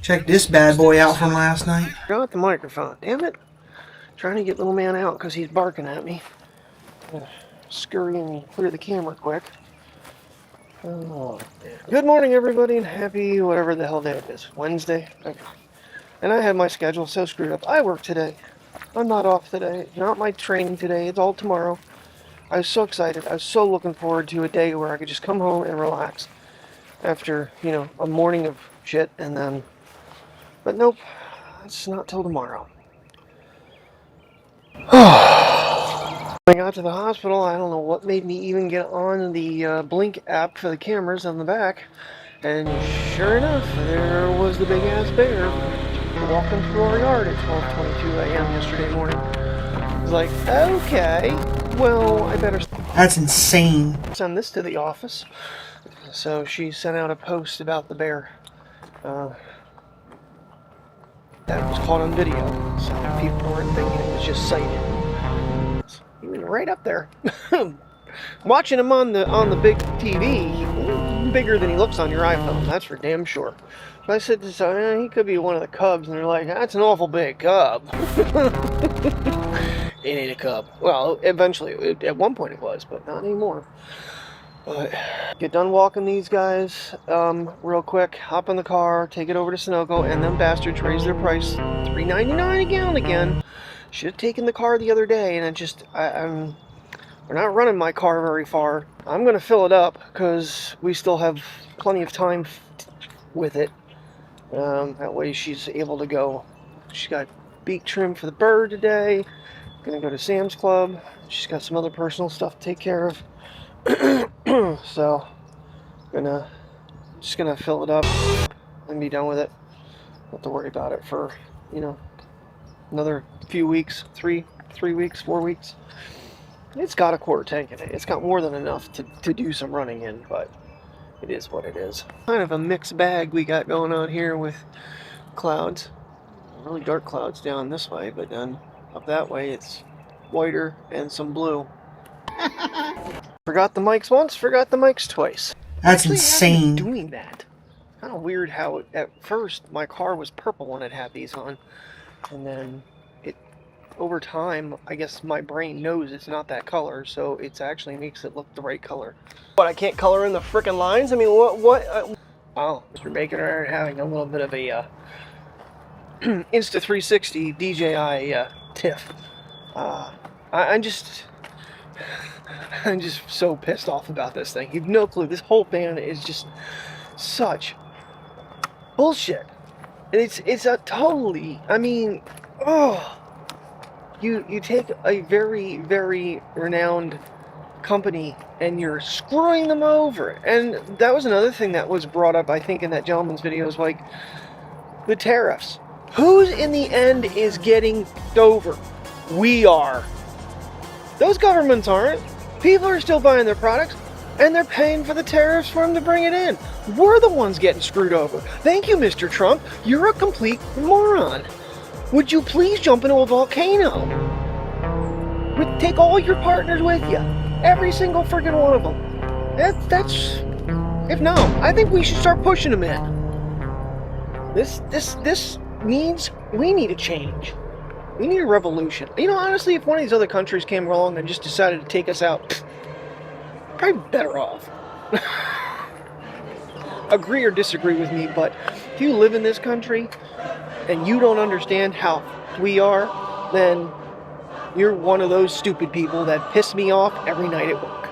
Check this bad boy out from last night. Got the microphone, damn it. Trying to get little man out because he's barking at me. Scurry and clear the camera quick. Oh, good morning, everybody, and happy whatever the hell day it is. Wednesday? Okay. And I have my schedule so screwed up. I work today. I'm not off today. Not my training today. It's all tomorrow. I was so excited. I was so looking forward to a day where I could just come home and relax after, a morning of shit, and then... But nope. It's not till tomorrow. I got to the hospital. I don't know what made me even get on the Blink app for the cameras on the back. And sure enough, there was the big ass bear walking through our yard at 12:22 a.m. yesterday morning. I was like, okay, well, I better That's insane. send this to the office. So she sent out a post about the bear. That was caught on video, so people weren't thinking it was just sighted. He was right up there. Watching him on the big TV, bigger than he looks on your iPhone, that's for damn sure. So I said to someone, he could be one of the cubs, and they're like, that's an awful big cub. It ain't a cub. Well, eventually, at one point it was, but not anymore. But get done walking these guys real quick, hop in the car, take it over to Sunoco, and them bastards raise their price $3.99 a gallon again. Should have taken the car the other day, and we're not running my car very far. I'm going to fill it up because we still have plenty of time with it. That way she's able to go. She's got beak trim for the bird today. Going to go to Sam's Club. She's got some other personal stuff to take care of. So, just gonna fill it up and be done with it. Not have to worry about it for, another few weeks, 3 weeks, 4 weeks. It's got a quarter tank in it. It's got more than enough to do some running in, but it is what it is. Kind of a mixed bag we got going on here with clouds. Really dark clouds down this way, but then up that way it's whiter and some blue. Forgot the mics once, forgot the mics twice. That's Actually, insane. Doing that. Kind of weird how at first my car was purple when it had these on, and then over time, I guess my brain knows it's not that color, so it actually makes it look the right color. But I can't color in the frickin' lines? I mean, what? Wow, Mr. Bacon and I are having a little bit of a Insta360 DJI tiff. I'm just so pissed off about this thing. You've no clue. This whole band is just such bullshit. It's a totally, I mean, you take a very, very renowned company and you're screwing them over. And that was another thing that was brought up, I think, in that gentleman's video, is like the tariffs. Who's in the end is getting over? We are. Those governments aren't. People are still buying their products, and they're paying for the tariffs for them to bring it in. We're the ones getting screwed over. Thank you, Mr. Trump. You're a complete moron. Would you please jump into a volcano? Take all your partners with you. Every single freaking one of them. That's... If no, I think we should start pushing them in. This means we need a change. We need a revolution. Honestly, if one of these other countries came along and just decided to take us out, probably better off. Agree or disagree with me, but if you live in this country and you don't understand how we are, then you're one of those stupid people that piss me off every night at work.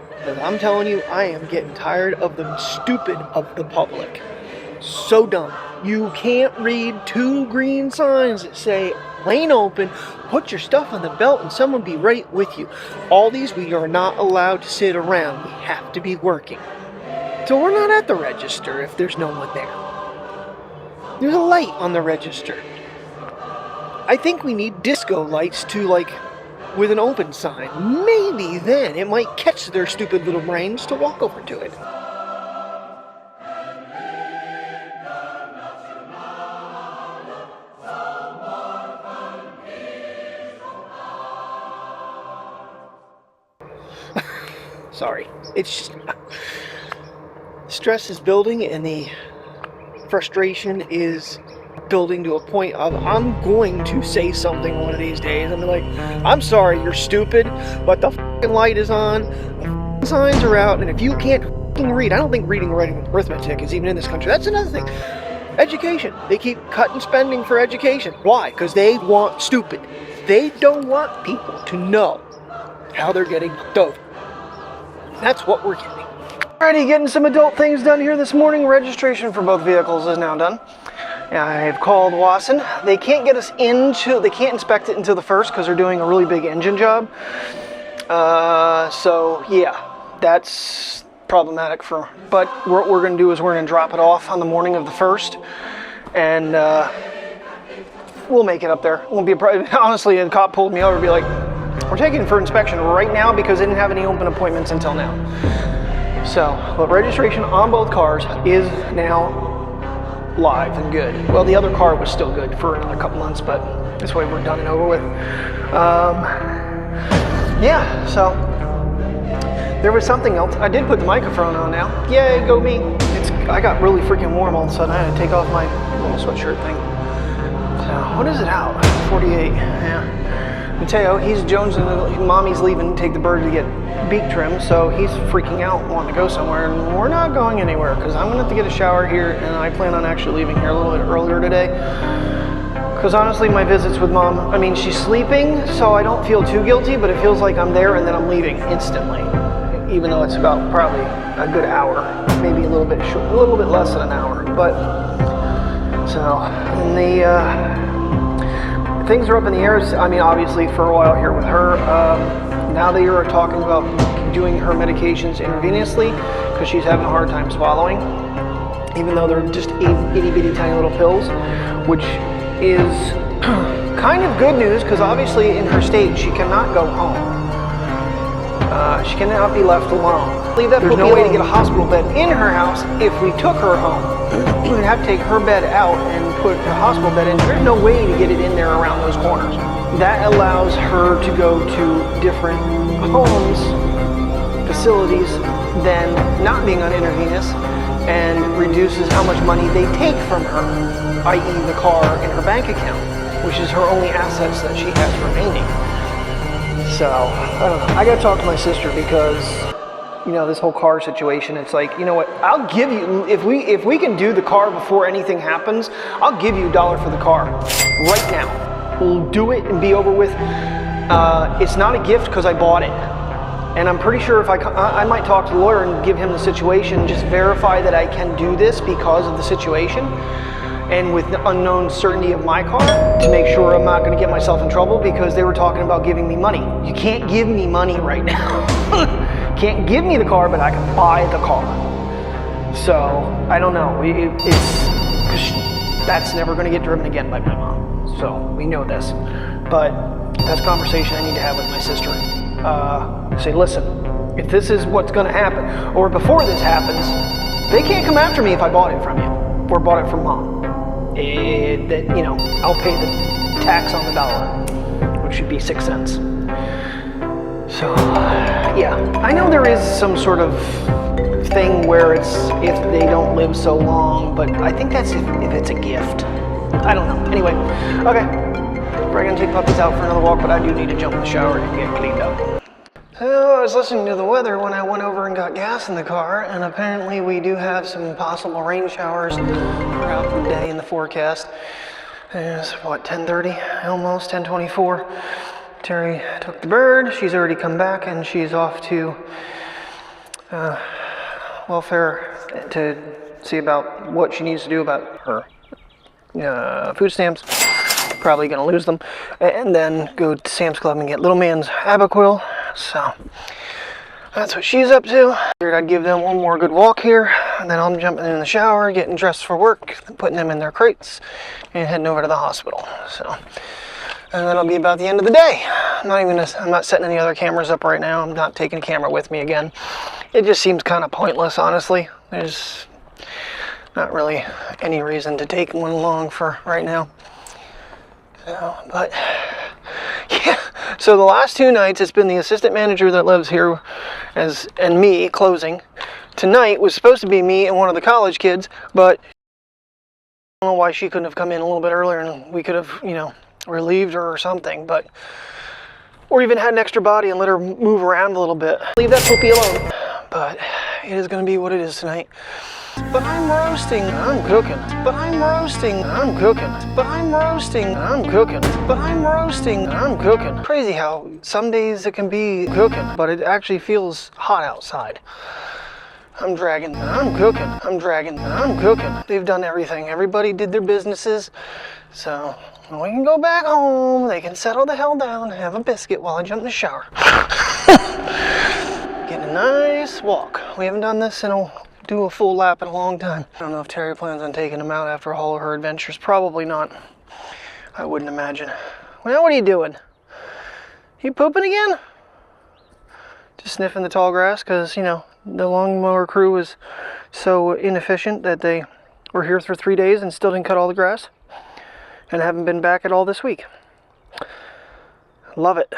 Because I'm telling you, I am getting tired of the stupid of the public. So dumb. You can't read 2 green signs that say lane open, put your stuff on the belt, and someone be right with you. All these, we are not allowed to sit around. We have to be working. So we're not at the register if there's no one there. There's a light on the register. I think we need disco lights with an open sign. Maybe then it might catch their stupid little brains to walk over to it. Sorry. It's just... stress is building, and the frustration is building to a point of I'm going to say something one of these days. I'm like, I'm sorry, you're stupid, but the fucking light is on, the fucking signs are out, and if you can't fucking read, I don't think reading, writing, and arithmetic is even in this country. That's another thing. Education. They keep cutting spending for education. Why? Because they want stupid. They don't want people to know how they're getting looked over. That's what we're getting. Alrighty, getting some adult things done here this morning. Registration for both vehicles is now done. I've called Wasson. They can't get us into, they can't inspect it until the 1st because they're doing a really big engine job. So yeah, that's problematic for, but what we're going to do is we're going to drop it off on the morning of the 1st, and we'll make it up there. It won't be a problem. Honestly, the cop pulled me over and be like, we're taking it for inspection right now because they didn't have any open appointments until now. So the registration on both cars is now live and good. Well, the other car was still good for another couple months, but this way we're done and over with. Yeah, so there was something else. I did put the microphone on now. Yay, go me. I got really freaking warm all of a sudden. I had to take off my little sweatshirt thing. So what is it out? 48, yeah. Mateo, he's jonesing, mommy's leaving to take the bird to get beak trim, so he's freaking out, wanting to go somewhere, and we're not going anywhere, because I'm going to have to get a shower here, and I plan on actually leaving here a little bit earlier today. Because honestly, my visits with mom, I mean, she's sleeping, so I don't feel too guilty, but it feels like I'm there and then I'm leaving instantly. Even though it's about probably a good hour, maybe a little bit short, a little bit less than an hour. But, so, and the, things are up in the air. I mean, obviously for a while here with her. Now they are talking about doing her medications intravenously because she's having a hard time swallowing, even though they're just itty bitty tiny little pills, which is kind of good news because obviously in her state she cannot go home. She cannot be left alone. There's no way to get a hospital bed in her house if we took her home. We'd have to take her bed out and put a hospital bed in. There's no way to get it in there around those corners. That allows her to go to different homes, facilities, than not being on intravenous, and reduces how much money they take from her, i.e. the car and her bank account, which is her only assets that she has remaining. So, I don't know. I gotta talk to my sister because, you know, this whole car situation, it's like, you know what, I'll give you, if we can do the car before anything happens, I'll give you $1 for the car right now. We'll do it and be over with. It's not a gift because I bought it. And I'm pretty sure if I might talk to the lawyer and give him the situation, just verify that I can do this because of the situation. And with the unknown certainty of my car, to make sure I'm not going to get myself in trouble because they were talking about giving me money. You can't give me money right now. Can't give me the car, but I can buy the car. So, I don't know. That's never going to get driven again by my mom. So, we know this. But that's a conversation I need to have with my sister. Say, listen, if this is what's going to happen, or before this happens, they can't come after me if I bought it from you, or bought it from mom. That, you know, I'll pay the tax on the dollar, which should be 6 cents. So, yeah, I know there is some sort of thing where it's if they don't live so long, but I think that's if it's a gift. I don't know. Anyway, okay, we're gonna take puppies out for another walk, but I do need to jump in the shower and get cleaned up. So I was listening to the weather when I went over and got gas in the car, and apparently we do have some possible rain showers throughout the day in the forecast. It's what, 10:30, almost 10:24. Terry took the bird. She's already come back, and she's off to welfare to see about what she needs to do about her food stamps. Probably going to lose them, and then go to Sam's Club and get little man's Abaquil. So that's what she's up to. Figured I'd give them one more good walk here, and then I'm jumping in the shower, getting dressed for work, putting them in their crates, and heading over to the hospital. So, and that'll be about the end of the day. I'm not setting any other cameras up right now. I'm not taking a camera with me again. It just seems kind of pointless, honestly. There's not really any reason to take one along for right now. So, but yeah, so the last 2 nights it's been the assistant manager that lives here and me closing. Tonight was supposed to be me and one of the college kids, but I don't know why she couldn't have come in a little bit earlier and we could have, you know, relieved her or something, but... Or even had an extra body and let her move around a little bit. Leave that puppy alone. But it is going to be what it is tonight. But I'm roasting, I'm cooking. But I'm roasting, I'm cooking. But I'm roasting, I'm cooking. But I'm roasting, I'm cooking. Crazy how some days it can be cooking, but it actually feels hot outside. I'm dragging, I'm cooking. I'm dragging, I'm cooking. They've done everything. Everybody did their businesses. So we can go back home. They can settle the hell down, have a biscuit while I jump in the shower. Getting a nice walk. We haven't done this in do a full lap in a long time. I don't know if Terry plans on taking him out after all of her adventures. Probably not. I wouldn't imagine. Well, what are you doing? You pooping again? Just sniffing the tall grass because, you know, the lawnmower crew was so inefficient that they were here for 3 days and still didn't cut all the grass and haven't been back at all this week. Love it.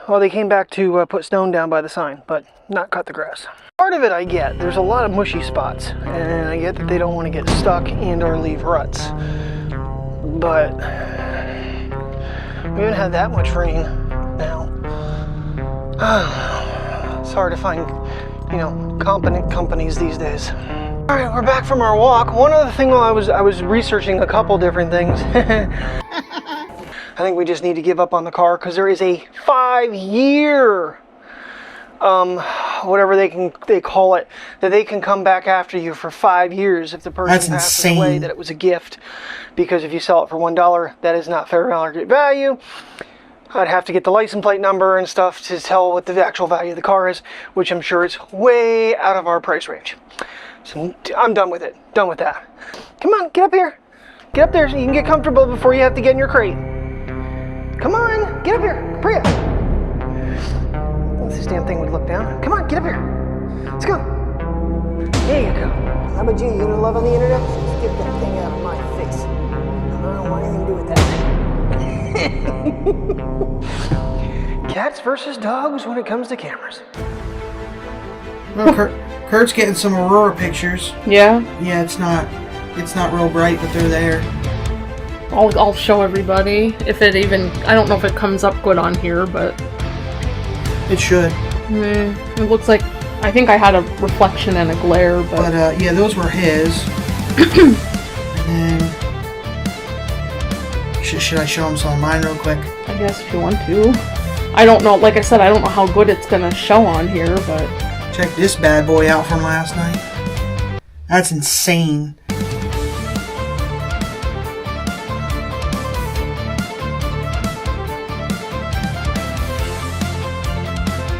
Well, they came back to put stone down by the sign, but not cut the grass. Part of it I get. There's a lot of mushy spots, and I get that they don't want to get stuck and or leave ruts. But we haven't had that much rain now. It's hard to find, you know, competent companies these days. All right, we're back from our walk. One other thing while I was researching a couple different things. I think we just need to give up on the car because there is a 5-year, whatever they call it, that they can come back after you for 5 years if the person passes away, that it was a gift. Because if you sell it for $1, that is not fair market value. I'd have to get the license plate number and stuff to tell what the actual value of the car is, which I'm sure is way out of our price range. So I'm done with it. Done with that. Come on, get up here. Get up there so you can get comfortable before you have to get in your crate. Come on, get up here. Hurry up. This damn thing would look down. Come on, get up here. Let's go. There you go. How about you? You gonna love on the internet? Just get that thing out of my face. I don't want anything to do with that. Cats versus dogs when it comes to cameras. Well, Kurt's getting some Aurora pictures. Yeah? Yeah, it's not real bright, but they're there. I'll show everybody if it even, I don't know if it comes up good on here, but It should. it looks like, I think I had a reflection and a glare, but yeah, those were his. And then, should I show him some of mine real quick? I guess if you want to. I don't know, like I said, I don't know how good it's gonna show on here, but Check this bad boy out from last night. That's insane.